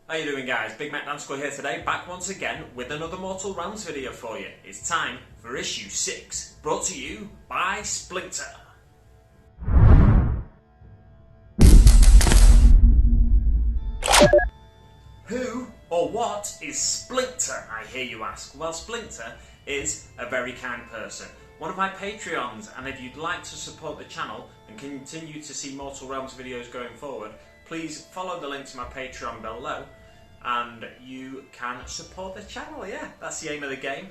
How you doing, guys? Big Mac Dansko here today, back once again with another Mortal Realms video for you. It's time for issue 6, brought to you by Splinter. Who or what is Splinter, I hear you ask? Well, Splinter is a very kind person, one of my Patreons, and if you'd like to support the channel and continue to see Mortal Realms videos going forward, please follow the link to my Patreon below and you can support the channel. Yeah, that's the aim of the game.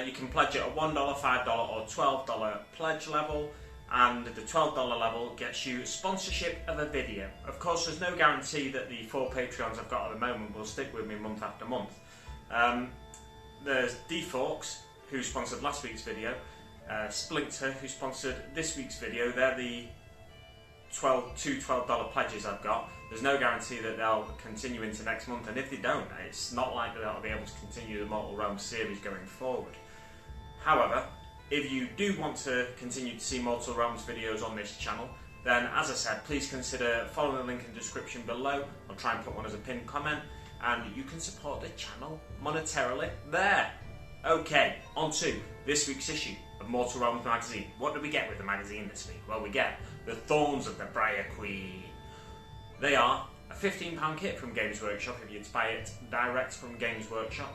You can pledge at a $1, $5 or $12 pledge level, and the $12 level gets you sponsorship of a video. Of course, there's no guarantee that the 4 Patreons I've got at the moment will stick with me month after month. There's D-Forks, who sponsored last week's video, Splinter, who sponsored this week's video. They're the two $12 pledges I've got. There's no guarantee that they'll continue into next month, and if they don't, it's not likely that I'll be able to continue the Mortal Realms series going forward. However, if you do want to continue to see Mortal Realms videos on this channel, then as I said, please consider following the link in the description below. I'll try and put one as a pinned comment, and you can support the channel monetarily there. Okay, on to this week's issue of Mortal Realms magazine. What do we get with the magazine this week? Well, we get the Thorns of the Briar Queen. They are a £15 kit from Games Workshop if you buy it direct from Games Workshop.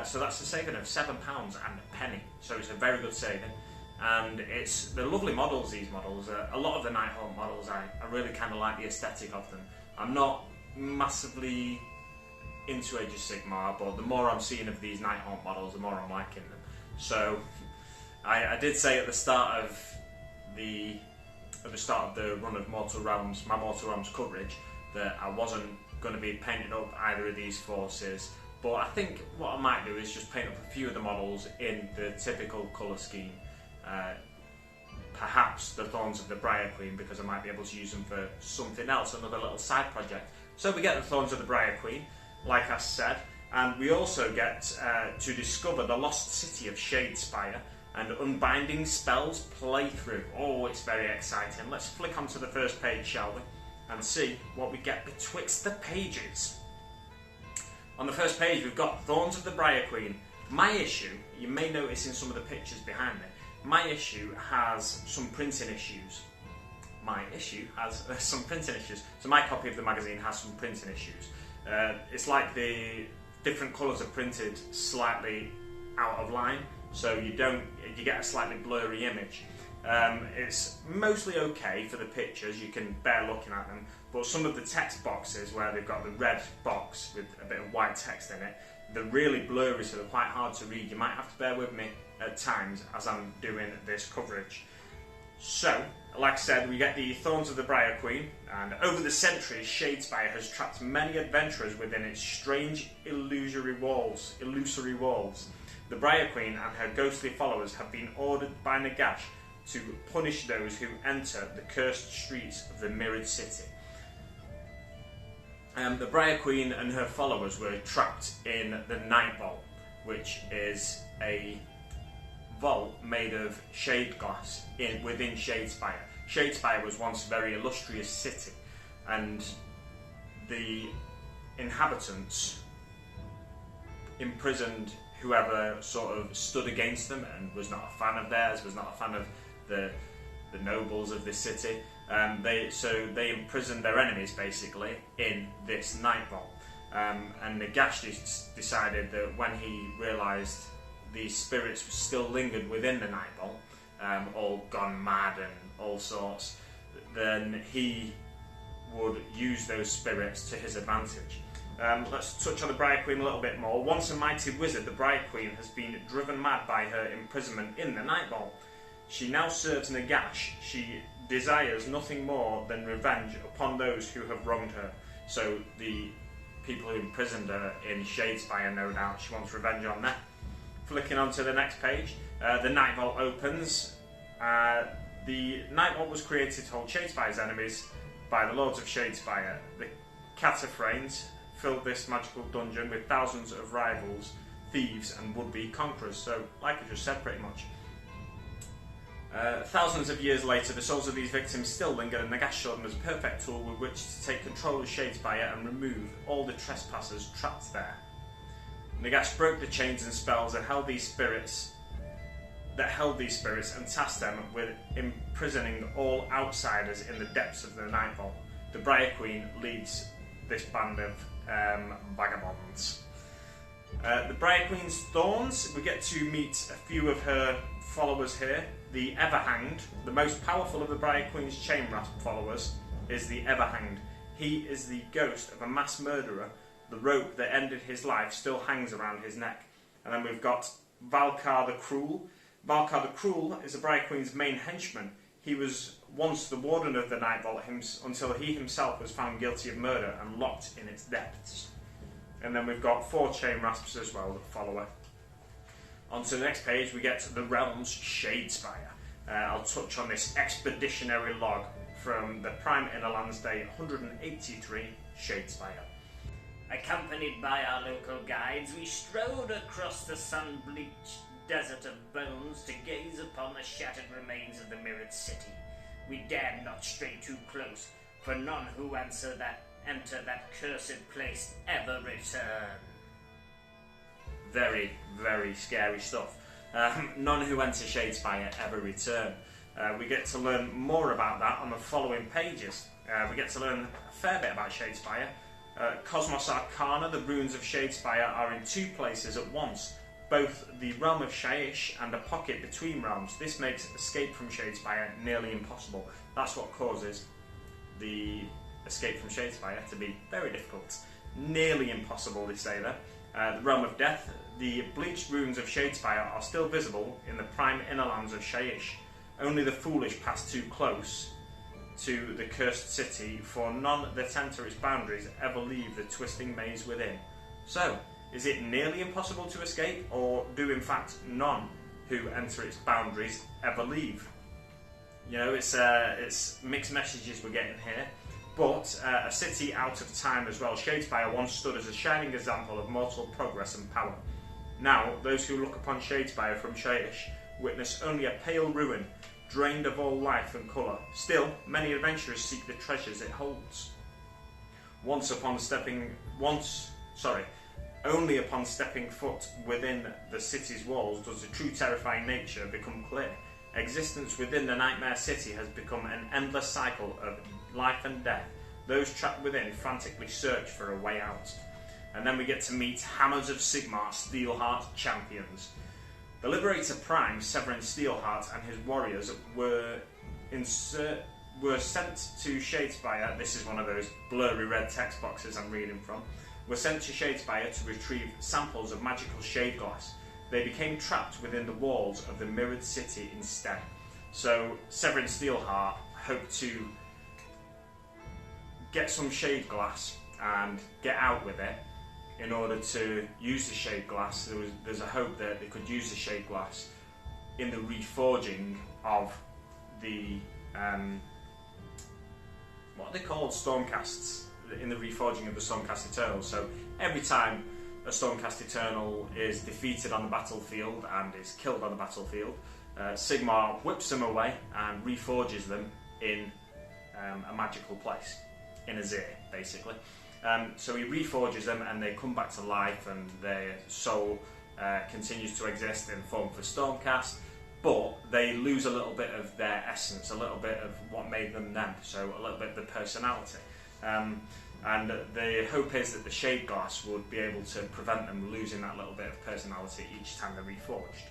So that's a saving of £7 and a penny. So it's a very good saving, and they're lovely models. These models, a lot of the Nightvault models, I really kind of like the aesthetic of them. I'm not massively into Age of Sigmar, but the more I'm seeing of these Nightvault models, the more I'm liking them. So I did say at the start of the run of Mortal Realms, my Mortal Realms coverage, that I wasn't going to be painting up either of these forces, but I think what I might do is just paint up a few of the models in the typical colour scheme. Perhaps the Thorns of the Briar Queen, because I might be able to use them for something else, another little side project. So we get the Thorns of the Briar Queen, like I said, and we also get to discover the lost city of Shadespire and unbinding spells playthrough. Oh, it's very exciting. Let's flick onto the first page, shall we, and see what we get betwixt the pages. On the first page we've got Thorns of the Briar Queen. My issue, you may notice in some of the pictures behind me, my issue has some printing issues. So my copy of the magazine has some printing issues. It's like the different colours are printed slightly out of line, so you get a slightly blurry image. It's mostly okay for the pictures, you can bear looking at them, but some of the text boxes where they've got the red box with a bit of white text in it, they're really blurry, so they're quite hard to read. You might have to bear with me at times as I'm doing this coverage. So, like I said, we get the Thorns of the Briar Queen, and over the centuries, Shadespire has trapped many adventurers within its strange, illusory walls. The Briar Queen and her ghostly followers have been ordered by Nagash to punish those who enter the cursed streets of the Mirrored City. The Briar Queen and her followers were trapped in the Nightvault, which is a vault made of shade glass within Shadespire. Shadespire was once a very illustrious city, and the inhabitants imprisoned whoever sort of stood against them and was not a fan of theirs, was not a fan of the nobles of the city. They imprisoned their enemies basically in this Nightvault. And Nagash decided that when he realised these spirits still lingered within the Nightvault, all gone mad and all sorts, then he would use those spirits to his advantage. Let's touch on the Briar Queen a little bit more. Once a mighty wizard, the Briar Queen has been driven mad by her imprisonment in the Nightvault. She now serves Nagash. She desires nothing more than revenge upon those who have wronged her. So the people who imprisoned her in Shadespire, no doubt, she wants revenge on them. Flicking on to the next page, the Nightvault opens. The Nightvault was created to hold Shadespire's enemies by the Lords of Shadespire. The Cataphragms filled this magical dungeon with thousands of rivals, thieves and would-be conquerors. So, like I just said, pretty much. Thousands of years later, the souls of these victims still linger, and Nagash saw them as a perfect tool with which to take control of Shadespire and remove all the trespassers trapped there. Nagash broke the chains and spells that held these spirits and tasked them with imprisoning all outsiders in the depths of the Nightvault. The Briar Queen leads this band of vagabonds. The Briar Queen's thorns, we get to meet a few of her followers here. The Everhanged, the most powerful of the Briar Queen's chain rasp followers, is the Everhanged. He is the ghost of a mass murderer. The rope that ended his life still hangs around his neck. And then we've got Valkar the Cruel. Valkar the Cruel is the Briar Queen's main henchman. He was once the warden of the Nightvault until he himself was found guilty of murder and locked in its depths. And then we've got 4 chain rasps as well that follow her. On to the next page, we get to the Realm's Shadespire. I'll touch on this expeditionary log from the Prime Innerlands Day 183, Shadespire. Accompanied by our local guides, we strode across the sun-bleached desert of bones to gaze upon the shattered remains of the mirrored city. We dared not stray too close, for none who enter that cursed place ever return. Very, very scary stuff. None who enter Shadespire ever return. We get to learn more about that on the following pages. We get to learn a fair bit about Shadespire. Cosmos Arcana, the runes of Shadespire, are in 2 places at once, both the realm of Shaiish and a pocket between realms. This makes escape from Shadespire nearly impossible. That's what causes the escape from Shadespire to be very difficult. Nearly impossible, they say there. The realm of Death, the bleached runes of Shadespire are still visible in the prime innerlands of Shaiish. Only the foolish pass too close to the cursed city, for none that enter its boundaries ever leave the twisting maze within. So, is it nearly impossible to escape, or do in fact none who enter its boundaries ever leave? You know, it's mixed messages we're getting here. But a city out of time as well. Shadespire once stood as a shining example of mortal progress and power. Now, those who look upon Shadespire from Shaiish witness only a pale ruin, drained of all life and colour. Still, many adventurers seek the treasures it holds. Only upon stepping foot within the city's walls does the true terrifying nature become clear. Existence within the Nightmare City has become an endless cycle of life and death. Those trapped within frantically search for a way out. And then we get to meet Hammers of Sigmar, Steelheart champions. The Liberator Prime, Severin Steelheart, and his warriors were sent to Shadespire. This is one of those blurry red text boxes I'm reading from. Were sent to Shadespire to retrieve samples of magical shade glass. They became trapped within the walls of the mirrored city instead. So Severin Steelheart hoped to get some shade glass and get out with it in order to use the shade glass. There's a hope that they could use the shade glass in the reforging of the what are they called? Stormcasts. In the reforging of the Stormcast Eternal. So every time a Stormcast Eternal is defeated on the battlefield and is killed on the battlefield, Sigmar whips them away and reforges them in a magical place, in a Zir, basically. So he reforges them and they come back to life, and their soul continues to exist in form for Stormcast, but they lose a little bit of their essence, a little bit of what made them them, so a little bit of the personality. And the hope is that the shade glass would be able to prevent them losing that little bit of personality each time they're reforged.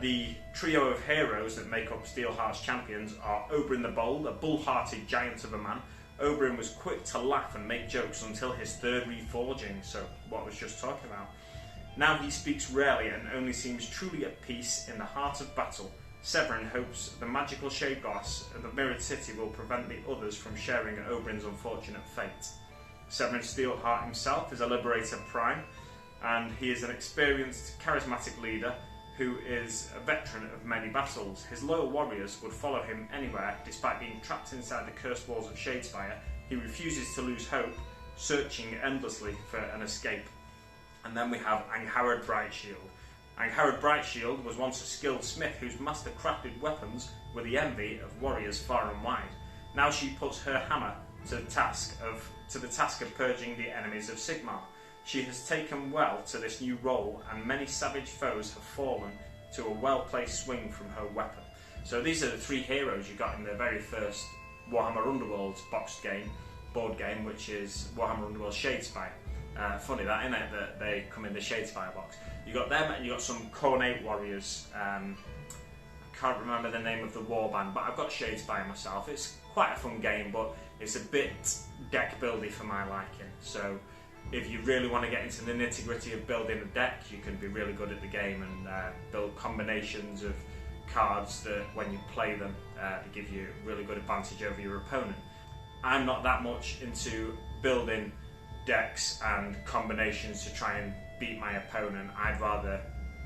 The trio of heroes that make up Steelheart's champions are Oberyn the Bold, a bull-hearted giant of a man. Oberyn was quick to laugh and make jokes until his 3rd reforging, so what I was just talking about. Now he speaks rarely and only seems truly at peace in the heart of battle. Severin hopes the magical shade glass of the mirrored city will prevent the others from sharing Oberyn's unfortunate fate. Severin Steelheart himself is a Liberator Prime, and he is an experienced, charismatic leader who is a veteran of many battles. His loyal warriors would follow him anywhere, despite being trapped inside the cursed walls of Shadespire. He refuses to lose hope, searching endlessly for an escape. And then we have Angharad Brightshield. and Harrod Brightshield was once a skilled smith whose master-crafted weapons were the envy of warriors far and wide. Now she puts her hammer to the task of purging the enemies of Sigmar. She has taken well to this new role, and many savage foes have fallen to a well-placed swing from her weapon. So these are the three heroes you got in the very first Warhammer Underworlds board game, which is Warhammer Underworld Shadespire. Funny that, isn't it, that they come in the Shadespire box. You got them, and you got some Cornate warriors. I can't remember the name of the warband, but I've got Shadespire myself. It's quite a fun game, but it's a bit deck buildy for my liking. So if you really want to get into the nitty gritty of building a deck, you can be really good at the game and build combinations of cards that when you play them, they give you really good advantage over your opponent. I'm not that much into building decks and combinations to try and beat my opponent. I'd rather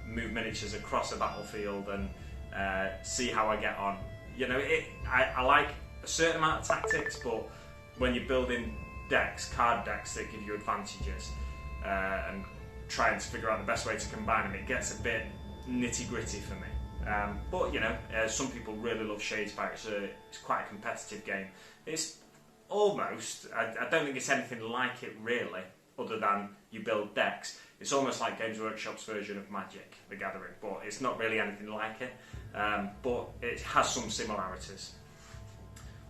move miniatures across a battlefield and see how I get on. You know, I like a certain amount of tactics, but when you're building decks, card decks that give you advantages, and trying to figure out the best way to combine them, it gets a bit nitty gritty for me. But you know, some people really love Shadespire. It's quite a competitive game. It's almost, I don't think it's anything like it really, other than you build decks. It's almost like Games Workshop's version of Magic: The Gathering, but it's not really anything like it. But it has some similarities.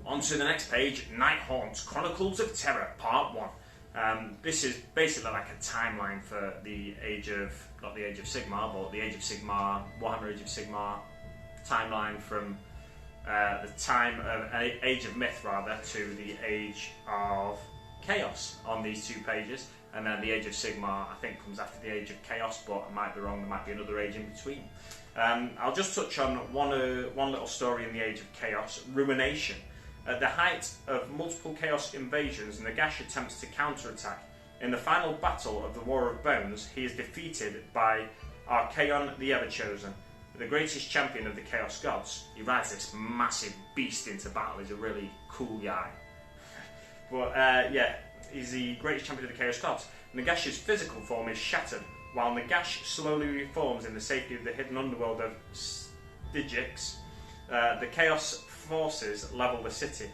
On to the next page, Nightvault, Chronicles of Terror, Part 1. This is basically like a timeline for the age of, not the age of Sigmar, but the age of Sigmar, Warhammer Age of Sigmar timeline from the time of Age of Myth rather to the Age of Chaos on these two pages, and then the Age of Sigmar I think comes after the Age of Chaos, but I might be wrong, there might be another age in between. I'll just touch on one little story in the Age of Chaos, Ruination. At the height of multiple Chaos invasions, Nagash attempts to counterattack. In the final battle of the War of Bones, he is defeated by Archaon the Everchosen, the greatest champion of the Chaos Gods. He rides this massive beast into battle. He's a really cool guy. But yeah, he's the greatest champion of the Chaos Gods. Nagash's physical form is shattered, while Nagash slowly reforms in the safety of the hidden underworld of Stygics. The Chaos forces level the city,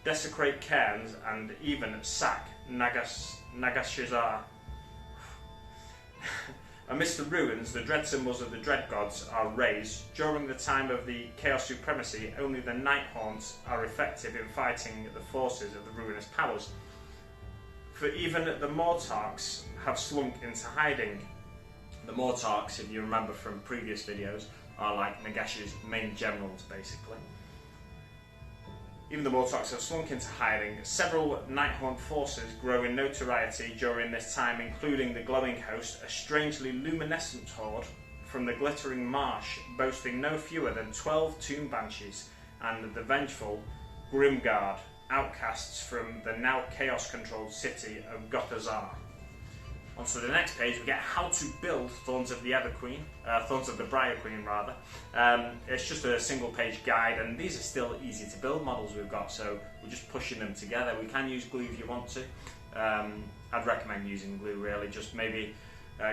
desecrate cairns, and even sack Nagashizar. Amidst the ruins, the dread symbols of the dread gods are raised. During the time of the Chaos Supremacy, only the Nightvaults are effective in fighting the forces of the ruinous powers. For even the Mortarchs have slunk into hiding. The Mortarchs, if you remember from previous videos, are like Nagash's main generals, basically. Even the Mortarchs have slunk into hiding. Several Nightvault forces grow in notoriety during this time, including the Glowing Host, a strangely luminescent horde from the Glittering Marsh, boasting no fewer than 12 Tomb Banshees, and the vengeful Grimguard, outcasts from the now chaos-controlled city of Gothazar. On to the next page, we get how to build Thorns of the Everqueen, Thorns of the Briar Queen rather. It's just a single page guide, and these are still easy to build models we've got, so we're just pushing them together. We can use glue if you want to. I'd recommend using glue really, just maybe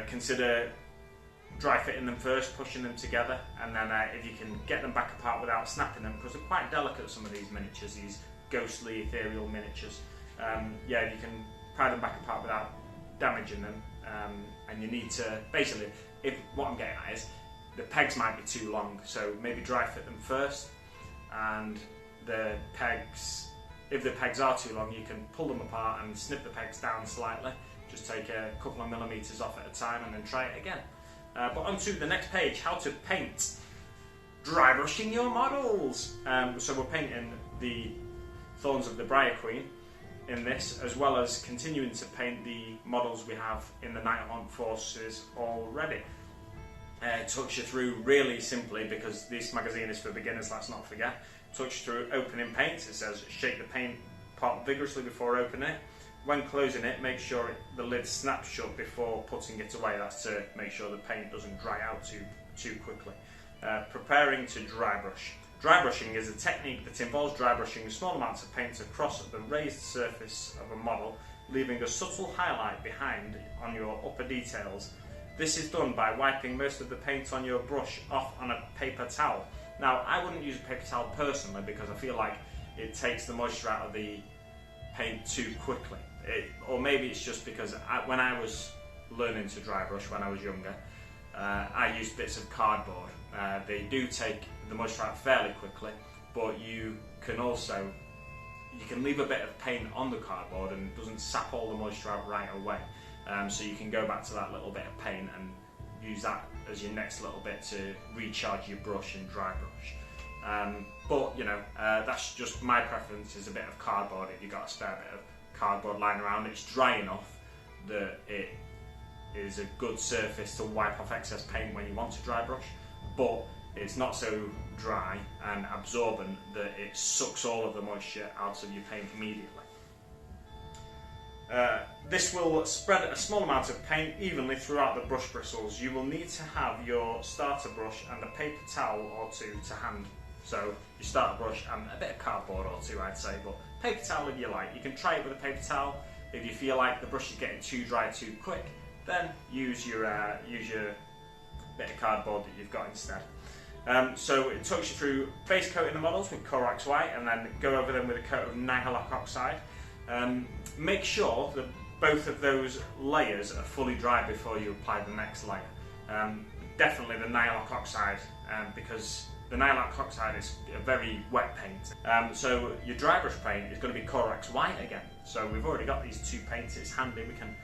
consider dry fitting them first, pushing them together, and then if you can get them back apart without snapping them, because they're quite delicate, some of these miniatures, these ghostly ethereal miniatures. Yeah, if you can pry them back apart without damaging them, and you need to basically, if what I'm getting at is the pegs might be too long, so maybe dry fit them first, and the pegs, if the pegs are too long, you can pull them apart and snip the pegs down slightly, just take a couple of millimeters off at a time and then try it again. But on to the next page, how to paint. Dry brushing your models. So we're painting the Thorns of the Briar Queen in this, as well as continuing to paint the models we have in the Nightvault forces already. It talks you through really simply, because this magazine is for beginners, let's not forget. It talks you through opening paint. It says shake the paint pot vigorously before opening it. When closing it, make sure the lid snaps shut before putting it away. That's to make sure the paint doesn't dry out too quickly. Preparing to dry brush. Dry brushing is a technique that involves dry brushing small amounts of paint across the raised surface of a model, leaving a subtle highlight behind on your upper details. This is done by wiping most of the paint on your brush off on a paper towel. Now, I wouldn't use a paper towel personally because I feel like it takes the moisture out of the paint too quickly. Or maybe it's just because when I was learning to dry brush when I was younger, I used bits of cardboard. They do take the moisture out fairly quickly, but you can leave a bit of paint on the cardboard and it doesn't sap all the moisture out right away. So you can go back to that little bit of paint and use that as your next little bit to recharge your brush and dry brush. But you know, that's just my preference, is a bit of cardboard. If you've got a spare bit of cardboard lying around, it's dry enough that it is a good surface to wipe off excess paint when you want to dry brush, but it's not so dry and absorbent that it sucks all of the moisture out of your paint immediately. This will spread a small amount of paint evenly throughout the brush bristles. You will need to have your starter brush and a paper towel or two to hand. So your starter brush and a bit of cardboard or two, I'd say, but paper towel if you like. You can try it with a paper towel. If you feel like the brush is getting too dry too quick, then use your bit of cardboard that you've got instead. So it talks you through base coating the models with Corax White and then go over them with a coat of nihilach oxide. Make sure that both of those layers are fully dry before you apply the next layer. Definitely the nihilach oxide, because the nihilach oxide is a very wet paint. So your dry brush paint is going to be Corax White again. So we've already got these two paints, it's handy, we can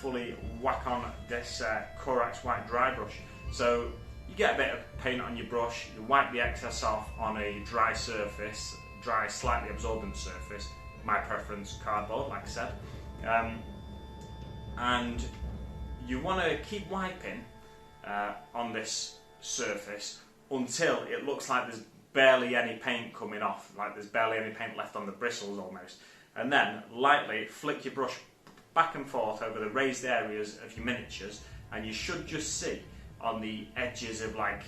fully whack on this Corax White dry brush. So you get a bit of paint on your brush, you wipe the excess off on a dry surface, dry, slightly absorbent surface. My preference, cardboard, like I said. And you want to keep wiping on this surface until it looks like there's barely any paint coming off, like there's barely any paint left on the bristles almost. And then lightly flick your brush back and forth over the raised areas of your miniatures, and you should just see on the edges of like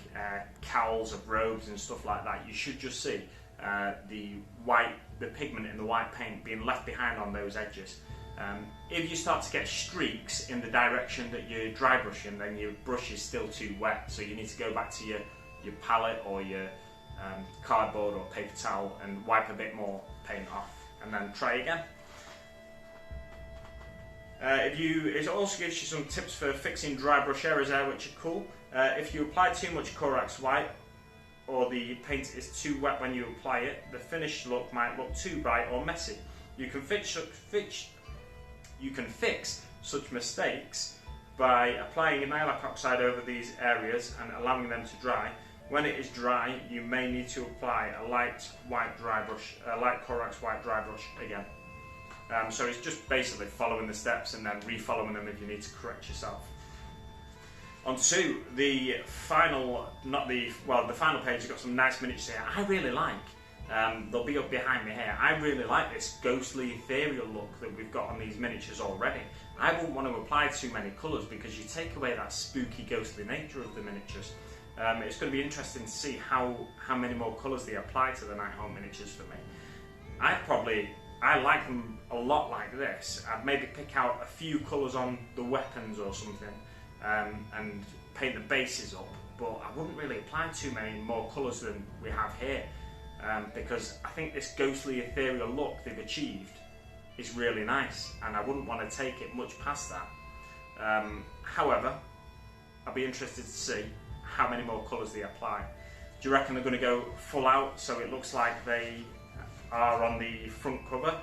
cowls of robes and stuff like that, you should just see the pigment in the white paint being left behind on those edges. If you start to get streaks in the direction that you're dry brushing, then your brush is still too wet, so you need to go back to your palette or your cardboard or paper towel and wipe a bit more paint off and then try again. It also gives you some tips for fixing dry brush errors there, which are cool. If you apply too much Corax White or the paint is too wet when you apply it, the finished look might look too bright or messy. You can fix such mistakes by applying a nihilach oxide over these areas and allowing them to dry. When it is dry, you may need to apply a light Corax White dry brush again. So it's just basically following the steps and then re-following them if you need to correct yourself. On to the final, the final page. You've got some nice miniatures here. I really like. They'll be up behind me here. I really like this ghostly, ethereal look that we've got on these miniatures already. I wouldn't want to apply too many colours because you take away that spooky, ghostly nature of the miniatures. It's going to be interesting to see how many more colours they apply to the Nightvault miniatures for me. I like them a lot like this. I'd maybe pick out a few colours on the weapons or something and paint the bases up, but I wouldn't really apply too many more colours than we have here because I think this ghostly, ethereal look they've achieved is really nice and I wouldn't want to take it much past that. However, I'll be interested to see how many more colours they apply. Do you reckon they're going to go full out so it looks like they are on the front cover?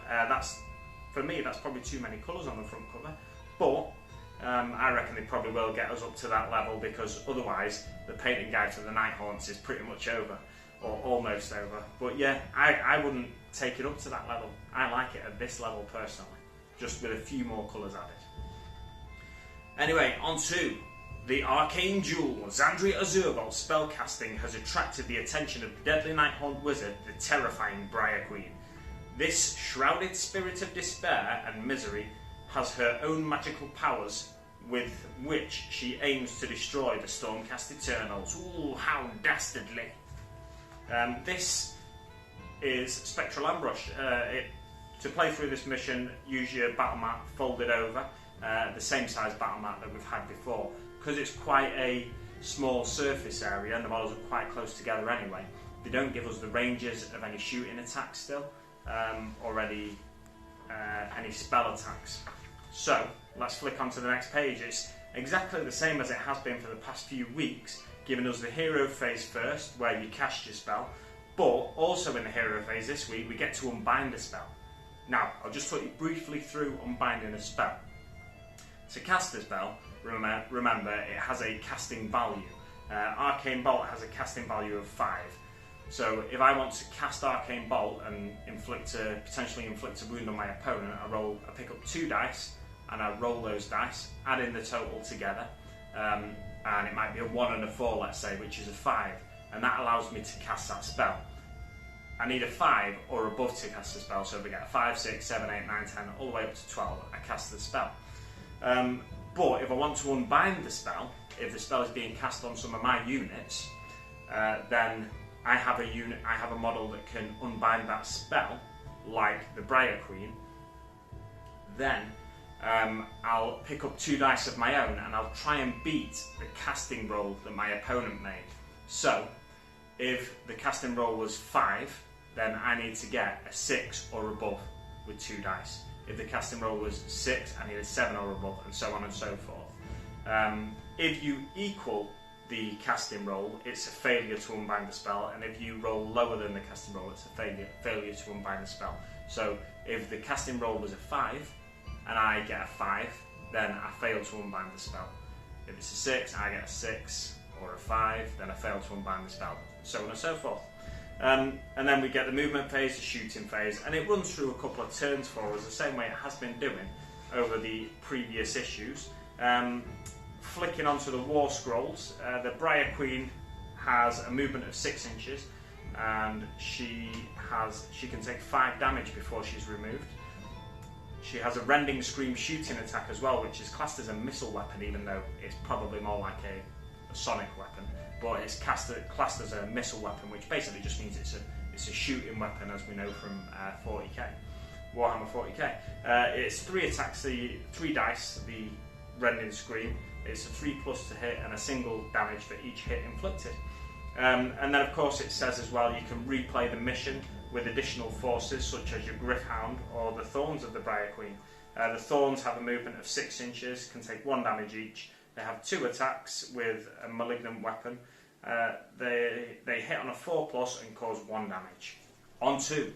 For me, that's probably too many colours on the front cover, but I reckon they probably will get us up to that level because otherwise the painting guide for the Nighthaunts is pretty much over, or almost over. But yeah, I wouldn't take it up to that level. I like it at this level personally, just with a few more colours added. Anyway, on to the Arcane Jewel. Zandria Azurbolt's spellcasting has attracted the attention of the deadly Nighthaunt wizard, the terrifying Briar Queen. This shrouded spirit of despair and misery has her own magical powers with which she aims to destroy the Stormcast Eternals. Ooh, how dastardly. This is Spectral Ambush. To play through this mission, use your battle map folded over. the same size battle mat that we've had before. Because it's quite a small surface area and the models are quite close together anyway, they don't give us the ranges of any shooting attacks still, or any spell attacks. So let's flick on to the next page. It's exactly the same as it has been for the past few weeks, giving us the hero phase first, where you cast your spell, but also in the hero phase this week we get to unbind a spell. Now, I'll just talk you briefly through unbinding a spell. To cast a spell, remember it has a casting value. Arcane Bolt has a casting value of 5. So if I want to cast Arcane Bolt and potentially inflict a wound on my opponent, I pick up 2 dice and I roll those dice, add in the total together, and it might be a 1 and a 4, let's say, which is a 5, and that allows me to cast that spell. I need a 5 or above to cast the spell, so if I get a 5, 6, 7, 8, 9, 10, all the way up to 12, I cast the spell. But if I want to unbind the spell, if the spell is being cast on some of my units, then I have a model that can unbind that spell, like the Briar Queen. Then I'll pick up 2 dice of my own and I'll try and beat the casting roll that my opponent made. So if the casting roll was 5, then I need to get a 6 or above with 2 dice. If the casting roll was 6, I need a 7 or above, and so on and so forth. If you equal the casting roll, it's a failure to unbind the spell, and if you roll lower than the casting roll, it's a failure to unbind the spell. So if the casting roll was a 5 and I get a 5, then I fail to unbind the spell. If it's a 6, I get a 6 or a 5, then I fail to unbind the spell, so on and so forth. And then we get the movement phase, the shooting phase, and it runs through a couple of turns for us, the same way it has been doing over the previous issues. Flicking onto the Warscrolls, the Briar Queen has a movement of 6 inches, and she can take 5 damage before she's removed. She has a Rending Scream shooting attack as well, which is classed as a missile weapon, even though it's probably more like a sonic weapon. But it's classed as a missile weapon, which basically just means it's a shooting weapon, as we know from 40k, Warhammer 40k. It's 3 attacks, 3 dice, the Rending Scream. It's a 3+ to hit and a single damage for each hit inflicted. And then of course it says as well you can replay the mission with additional forces such as your Gryph-hound or the Thorns of the Briar Queen. The Thorns have a movement of 6 inches, can take 1 damage each. They have 2 attacks with a malignant weapon. They hit on a 4+ and cause 1 damage. On to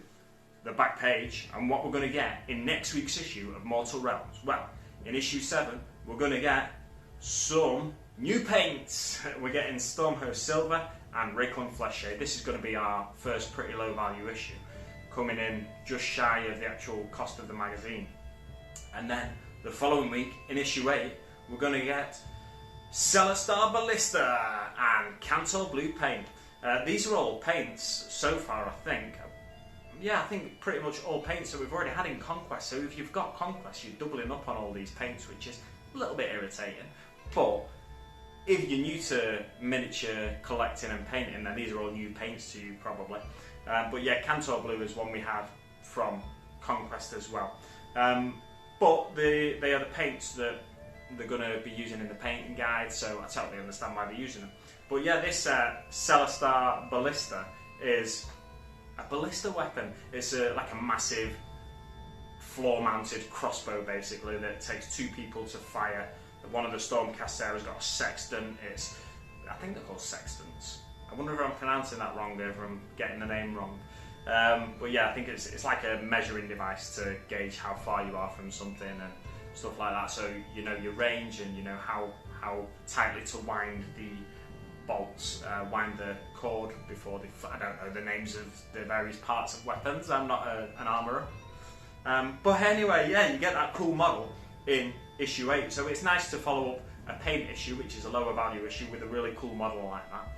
the back page and what we're going to get in next week's issue of Mortal Realms. Well, in issue 7 we're going to get some new paints. We're getting Stormhost Silver and Rakeland Fleshshade. This is going to be our first pretty low value issue, coming in just shy of the actual cost of the magazine. And then the following week, in issue 8, we're going to get Celestar Ballista and Cantor Blue paint. These are all paints so far, I think. Yeah, I think pretty much all paints that we've already had in Conquest. So if you've got Conquest, you're doubling up on all these paints, which is a little bit irritating. But if you're new to miniature collecting and painting, then these are all new paints to you probably. But yeah, Cantor Blue is one we have from Conquest as well. But they are the paints that they're going to be using in the painting guide, so I totally understand why they're using them. But yeah, this Celestar Ballista is a ballista weapon. It's like a massive floor-mounted crossbow, basically, that takes 2 people to fire. One of the Stormcast there has got a sextant. I think they're called sextants. I wonder if I'm pronouncing that wrong, if I'm getting the name wrong. But yeah, I think it's like a measuring device to gauge how far you are from something and stuff like that. So you know your range and you know how tightly to wind the bolts, wind the cord before I don't know the names of the various parts of weapons. I'm not an armourer. But anyway, yeah, you get that cool model in issue 8. So it's nice to follow up a paint issue, which is a lower value issue, with a really cool model like that.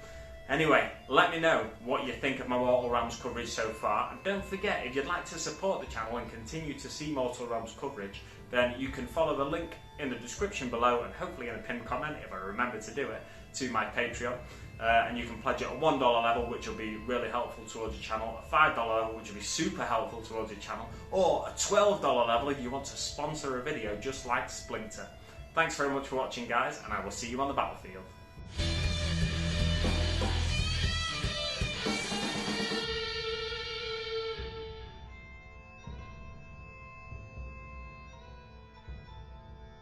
Anyway, let me know what you think of my Mortal Realms coverage so far, and don't forget, if you'd like to support the channel and continue to see Mortal Realms coverage, then you can follow the link in the description below, and hopefully in a pinned comment, if I remember to do it, to my Patreon. and you can pledge at a $1 level, which will be really helpful towards your channel, a $5 level, which will be super helpful towards your channel, or a $12 level if you want to sponsor a video just like Splinter. Thanks very much for watching, guys, and I will see you on the battlefield.